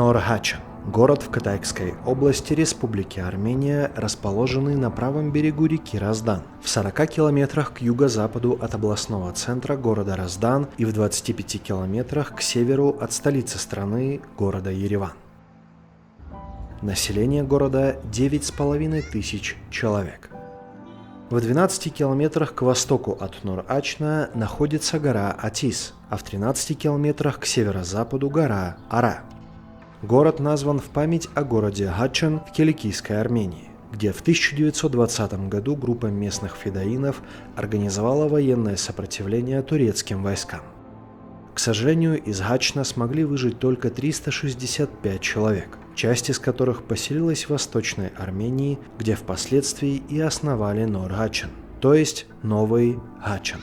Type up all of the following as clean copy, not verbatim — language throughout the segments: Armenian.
Нор-Хачан – город в Катайской области Республики Армения, расположенный на правом берегу реки Раздан, в 40 километрах к юго-западу от областного центра города Раздан и в 25 километрах к северу от столицы страны, города Ереван. Население города 9,5 тысяч человек. В 12 километрах к востоку от Нор-Ачна находится гора Атис, а в 13 километрах к северо-западу гора Ара. Город назван в память о городе Хачан в Киликийской Армении, где в 1920 году группа местных федоинов организовала военное сопротивление турецким войскам. К сожалению, из Хачна смогли выжить только 365 человек, часть из которых поселилась в Восточной Армении, где впоследствии и основали Нор-Хачан, то есть Новый Хачан.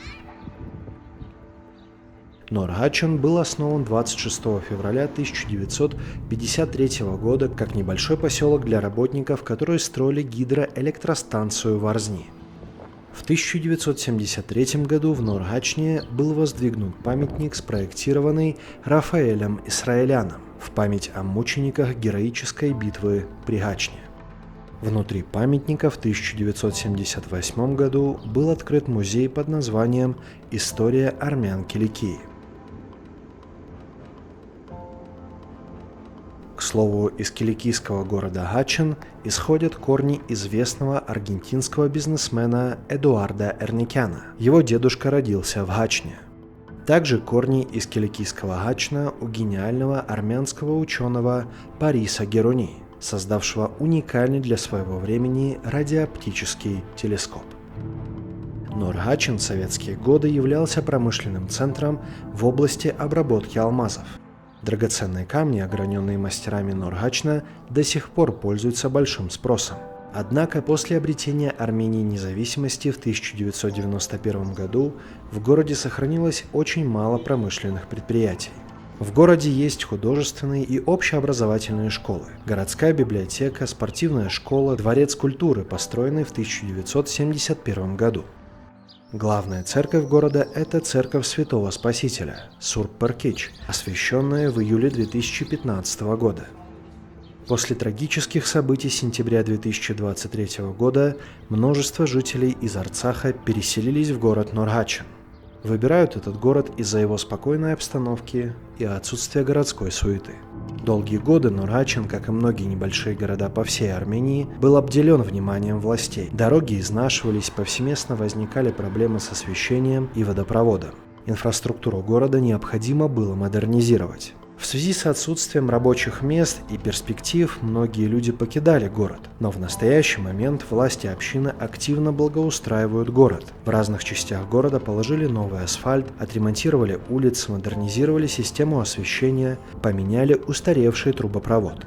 Нор-Хачан был основан 26 февраля 1953 года как небольшой поселок для работников, которые строили гидроэлектростанцию в Арзни. В 1973 году в Нор-Хачне был воздвигнут памятник, спроектированный Рафаэлем Исраэляном в память о мучениках героической битвы при Хачне. Внутри памятника в 1978 году был открыт музей под названием «История армян Киликии». К слову, из киликийского города Хачан исходят корни известного аргентинского бизнесмена Эдуарда Эрникяна. Его дедушка родился в Хачне. Также корни из киликийского Хачна у гениального армянского ученого Париса Геруни, создавшего уникальный для своего времени радиооптический телескоп. Нор-Хачан в советские годы являлся промышленным центром в области обработки алмазов. Драгоценные камни, ограненные мастерами Нор-Хачна, до сих пор пользуются большим спросом. Однако после обретения Армении независимости в 1991 году в городе сохранилось очень мало промышленных предприятий. В городе есть художественные и общеобразовательные школы, городская библиотека, спортивная школа, дворец культуры, построенный в 1971 году. Главная церковь города – это церковь Святого Спасителя, Сурп-Перкич, освященная в июле 2015 года. После трагических событий сентября 2023 года множество жителей из Арцаха переселились в город Нор-Хачан. Выбирают этот город из-за его спокойной обстановки и отсутствия городской суеты. Долгие годы Нор-Хачан, как и многие небольшие города по всей Армении, был обделен вниманием властей. Дороги изнашивались, повсеместно возникали проблемы с освещением и водопроводом. Инфраструктуру города необходимо было модернизировать. В связи с отсутствием рабочих мест и перспектив многие люди покидали город, но в настоящий момент власти общины активно благоустраивают город. В разных частях города положили новый асфальт, отремонтировали улицы, модернизировали систему освещения, поменяли устаревший трубопровод.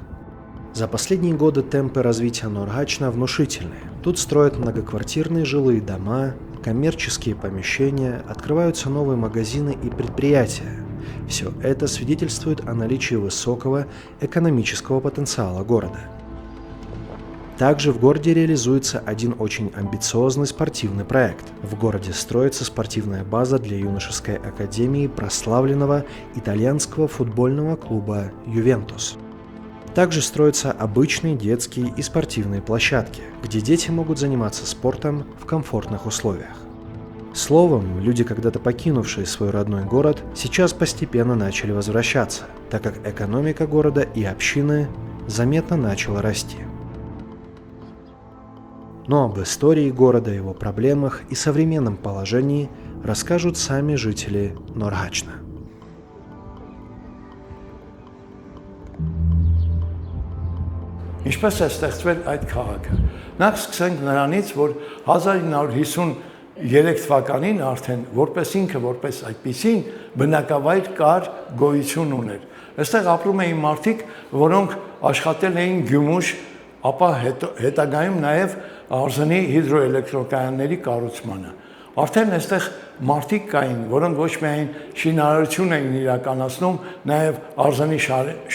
За последние годы темпы развития Нор-Хачна внушительные. Тут строят многоквартирные жилые дома, коммерческие помещения, открываются новые магазины и предприятия. Все это свидетельствует о наличии высокого экономического потенциала города. Также в городе реализуется один очень амбициозный спортивный проект. В городе строится спортивная база для юношеской академии прославленного итальянского футбольного клуба «Ювентус». Также строятся обычные детские и спортивные площадки, где дети могут заниматься спортом в комфортных условиях. Словом, люди, когда-то покинувшие свой родной город, сейчас постепенно начали возвращаться, так как экономика города и общины заметно начала расти. Но об истории города, его проблемах и современном положении расскажут сами жители Нор-Хачна. Ինչպես է ստեղծվել այդ քաղաքը։ Նախ սկսենք նրանից, որ 1953 թվականին արդեն որպես ինքը որպես այդպիսին բնակավայր կար գոյություն ուներ։ Այստեղ ապրում էին մարդիկ, որոնք աշխատել էին Գյումուշ, ապա հետագայում նաև Արզնի հիդրոէլեկտրակայանների կառուցմանը։ Արդեն այստեղ մարդիկ կային, որոնք ոչ միայն շինարարություն էին իրականացնում, նաև Արզնի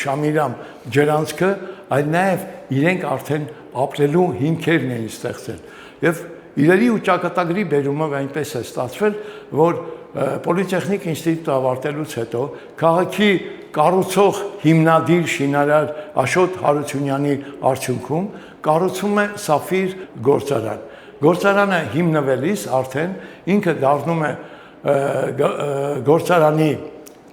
Շամիրամ ջրանցքը, այլ նաև իրենք արդեն ապրելու հիմքերն էին ստեղծել։ Եվ իրերի ու ճակատագրի բերումով այնպես է ստացվել, որ Պոլիտեխնիկ ինստիտուտը ավարտելուց հետո քաղաքի կառուցող հիմնադիր շինարար Աշոտ Հարությունյանի արդյունքում կառուցում է Սաֆիր գործարան։ Գործարանը հիմնվելիս արդեն ինքը դառնում է գործարանի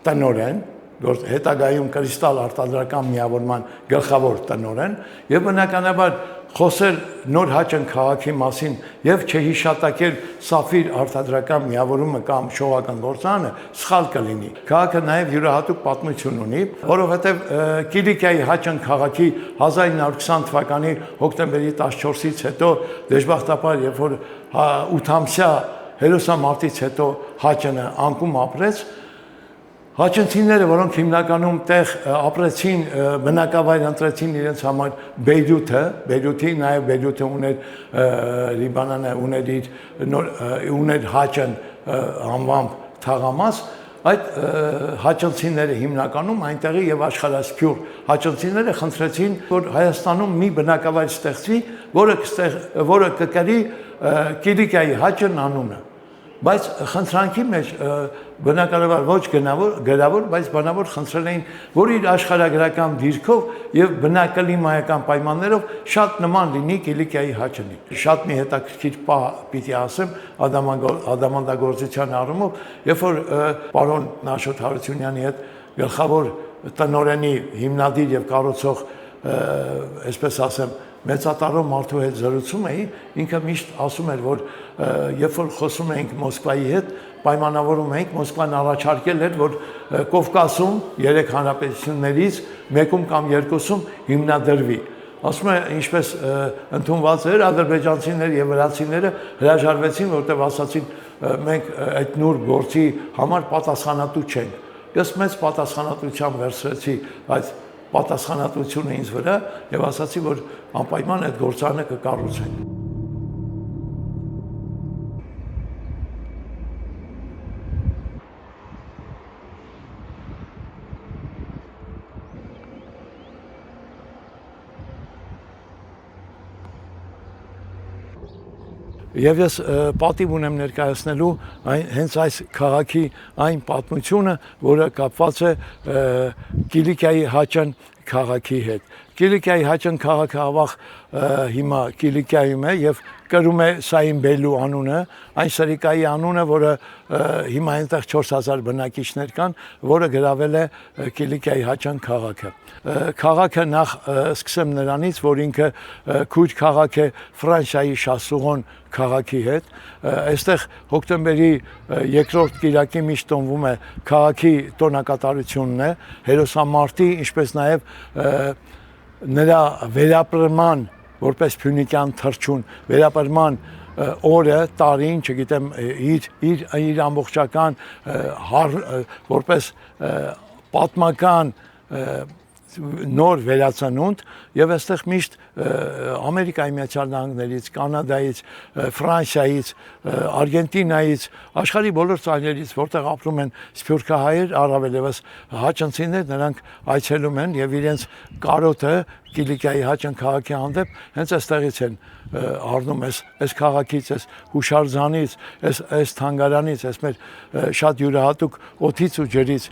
տնօրեն, հետագայում Կրիստալ արտադրական միավորման գլխավոր տնօրեն եւ բնականաբար խոսել նոր Հաճն քաղաքի մասին եւ չհիշատակել Սաֆիր արտադրական միավորումը կամ շողական գործարանը սխալ կլինի։ Քաղաքը նաեւ յուրահատուկ պատմություն ունի, որովհետեւ Կիլիկիայի Հաճն քաղաքի 1920 թվականի հոկտեմբերի 14-ից հետո դժբախտաբար երբ որ 8-ամսյա հերոսամարտից հետո Հաճնը անկում ապրեց, հաճնցիները, որոնք հիմնականում տեղ ապրեցին, բնակավայր ընտրեցին իրենց համար Բեյրութի, նաև Բեյրութը ուներ Լիբանանը ուներ Հաճն անվամբ թաղամաս, այդ հաճնցիները հիմնականում այնտեղի եւ աշխարհասփյուռ հաճնցիները խնդրեցին, որ Հայաստանում մի բնակավայր ստեղծվի, որը կկրի Կիլիկիայի Հաճն անունը։ Բայց խնդրանքի մեջ բնականաբար ոչ գրավոր, բայց բանավոր խնդրել էին, որ իր աշխարհագրական դիրքով եւ բնակլիմայական պայմաններով շատ նման լինի Կիլիկիայի Հաճնի։ Շատ մի հետաքրքիր պահ պիտի ասեմ ադամանդագործության առումով, երբ որ պարոն Աշոտ Հարությունյանի հետ գլխավոր տնօրենի հիմնադիր եւ կառուցող, այսպես ասեմ, մեծատարով մարդու հետ զրուցում էի, ինքը միշտ ասում էր, որ երբ որ խոսում էինք Մոսկվայի հետ, պայմանավորում էինք, Մոսկվան առաջարկել էր, որ Կովկասում 3 հանրապետություններից մեկում կամ երկուսում հիմնադրվի։ Ասում է, ինչպես ընդունված էր, ադրբեջանցիները եւ վրացիները հրաժարվեցին, որտեղ ասացին, մենք այդ նոր գործի համար պատասխանատու չենք։ Ես մեծ պատասխանատվությամբ վերցրեցի այդ պատասխանատվությունը ինձ վրա եւ ասացի, որ անպայման այդ գործարանը կկառուցենք։ Եվ ես պատիվ ունեմ ներկայացնելու հենց այս քաղաքի այն պատմությունը, որը կապված է Կիլիկիայի Հաճն քաղաքի հետ։ Կիլիկիայի Հաճն քաղաքը ավաղ հիմա Կիլիկիայում է եւ կրում է Սայինբելու անունը, այն սրիկայի անունը, որը հիմա այնտեղ 4000 բնակիչներ կան, որը գրավել է Կիլիկիայի Հաճն քաղաքը։ Քաղաքը նախ սկսեմ նրանից, որ ինքը քույր քաղաք է Ֆրանսիայի Շասուղոն քաղաքի հետ, այստեղ հոկտեմբերի 2-րդ կիրակի միշտ տոնվում է քաղաքի տոնակատարությունն է, հերոսամարտի, ինչպես նաև նրա վերապրման, որպես փյունիկյան թռչուն, վերապրման օրը, տարին, չգիտեմ, իր ամբողջական որպես պատմական նոր վերացնունդ եւ այստեղ միշտ Ամերիկայի Միացյալ Նահանգներից, Կանադայից, Ֆրանսիայից, Արգենտինայից, աշխարհի բոլոր ծայրերից, որտեղ ապրում են սփյուռքահայեր, առավելևս հաճնցիներ, նրանք այցելում են եւ իրենց կարոթը Կիլիկիայի Հաճն քաղաքի հանդեպ հենց այստեղից են առնում այս քաղաքից, այս հուշարձանից, այս թանգարանից, այս մեր շատ յուրահատուկ օդից ու ջրից։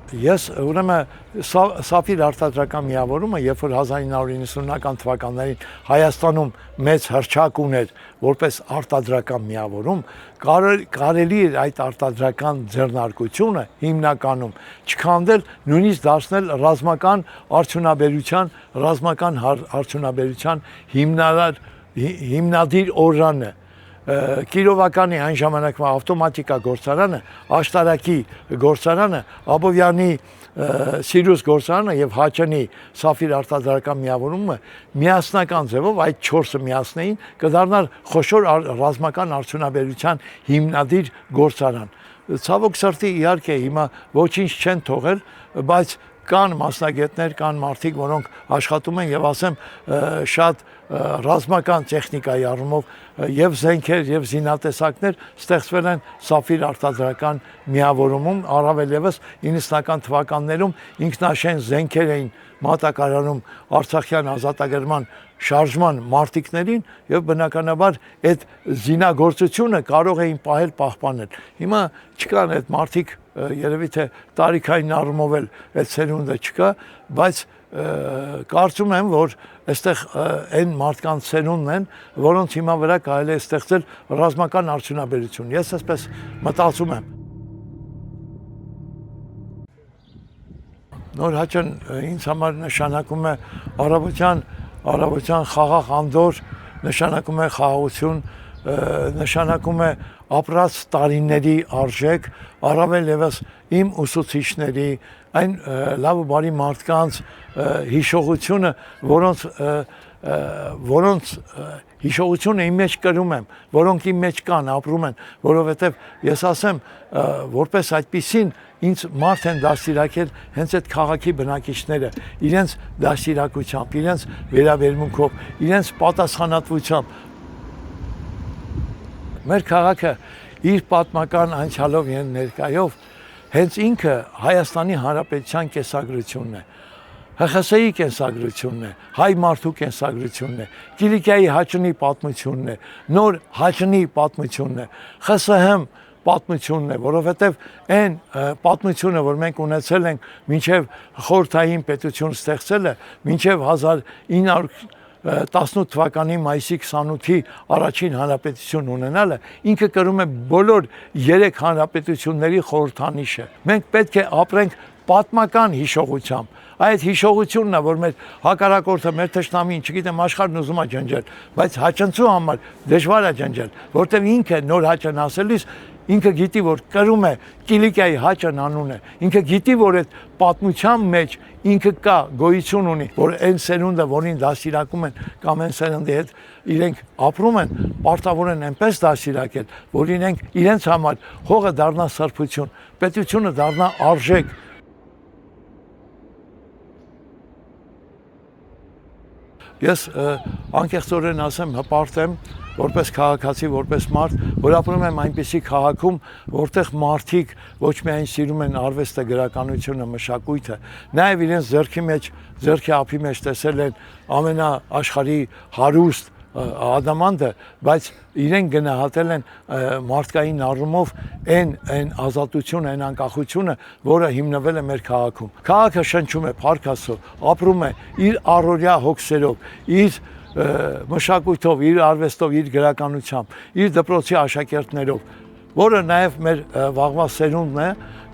Ես ուրեմն Սաֆիր արտադրական միավորումը, երբ որ 1990-ական թվականներին Հայաստանում մեծ հռչակ ուներ որպես արտադրական միավորում, կարելի էր այդ արտադրական ձեռնարկությունը հիմնականում չքանդել, նույնիսկ դարձնել ռազմական արդյունաբերության հիմնադիր օրրանը։ Կիրովականի այն ժամանակվա ավտոմատիկա գործարանը, Աշտարակի գործարանը, Աբովյանի Սիրուս գործարանը եւ Հաճնի Սաֆիր արտադրական միավորումը միասնական ձևով այդ 4-ը միասնեին կդառնար խոշոր ռազմական արդյունաբերության հիմնադիր գործարան։ Ցավոք սրտի իհարկե հիմա ոչինչ չեն թողել, բայց կան մասնագետներ, կան մարդիկ, որոնք աշխատում են եւ ասեմ շատ ռազմական տեխնիկայի առումով եւ զենքեր եւ զինատեսակներ ստեղծվել են Սաֆիր արտադրական միավորումում, առավելևս 90-ական թվականներում ինքնաշեն զենքեր էին մատակարարում Արցախյան ազատագրման շարժման մարտիկներին եւ բնականաբար այդ զինագործությունը կարող էին պահպանել։ Հիմա չկան այդ մարտիկ, երևի թե տարիքային առումով էլ այդ սերունդը չկա, բայց կարծում եմ, որ այստեղ այն մարդկանց սերունդն են, որոնց հիմա վրա կարելի է ստեղծել ռազմական արդյունաբերություն։ Ես այսպես մտածում եմ։ Նոր հաճան ինձ համար նշանակում է արաբության խաղաղ անդոր, նշանակում է խաղաղություն, նշանակում է ապրած տարիների արժեք, առավել ևս իմ ուսուցիչների, այն լավ ու բարի մարդկանց հիշողությունը, որոնց հիշողությունը իմ մեջ կրում եմ, որոնք իմ մեջ կան, ապրում են, որովհետև ես ասեմ, որպես այդպիսին ինձ մարդ են դաստիարակել հենց այդ քաղաքի բնակիչները, իրենց դաստիարակությամբ, իրենց վերաբերմունքով, իրենց պատասխանատվությամբ։ Մեր քաղաքը իր պատմական անցյալով եւ ներկայով հենց ինքը Հայաստանի Հանրապետության կենսագրությունն է, ՀԽՍՀ-ի կենսագրությունն է, հայ մարդու կենսագրությունն է, Կիլիկիայի Հաճնի պատմությունն է, նոր Հաճնի պատմությունն է, ԽՍՀՄ պատմությունն է, որովհետև այն պատմությունը, որ մենք ունեցել ենք մինչև խորհրդային պետություն ստեղծելը, մինչև 1918 թվականի մայիսի 28-ի առաջին հանրապետություն ունենալը, ինքը կրում է բոլոր 3 հանրապետությունների խորհրդանիշը։ Մենք պետք է ապրենք պատմական հիշողությամբ։ Այդ հիշողությունն է, որ մեր հակառակորդը, մեր թշնամին, չգիտեմ, աշխարհն ուզում է ջնջել, բայց հաճնցու համար դժվար է ջնջել, որտեղ ինքը նոր հաճն ասելիս ինքը գիտի, որ կրում է Կիլիկիայի Հաճն անունը, ինքը գիտի, որ այդ պատմության մեջ ինքը կա, գոյություն ունի, որ այն սերունդը, որին դաստիարակում են կամ այն սերնդի հետ իրենք ապրում են, պարտավոր են այնպես դաստիարակել, որ իրենց համար հողը դառնա սրբություն, պետությունը դառնա արժեք։ Ես անկեղծորեն ասեմ, հպարտ եմ, որպես քաղաքացի, որպես մարդ, որ ապրում եմ այնպիսի քաղաքում, որտեղ մարդիկ ոչ միայն սիրում են արվեստը, գրականությունը, մշակույթը, նաև իրենց ձեռքի ափի մեջ տեսել են ամենաաշխարհի հարուստ ադամանդը, բայց իրենք գնահատել են մարդկային առումով այն ազատությունը, այն անկախությունը, որը հիմնվել է մեր քաղաքում։ Քաղաքը շնչում է Փառք Աստծո, ապրում է իր առօրյա հոգսերով, իր մշակույթով, իր արվեստով, իր գրականությամբ, իր դպրոցի աշակերտներով, որը նաև մեր վաղվա սերունդն է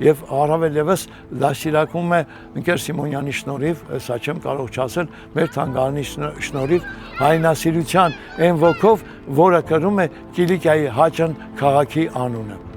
եւ առավել եւս դաստիարակում է ընկեր Սիմոնյանի շնորհիվ, սա չեմ կարող չասել, մեր թանգարանի շնորհիվ հայնասիրության այն ոգով, որը կրում է Կիլիկիայի Հաճն քաղաքի անունը։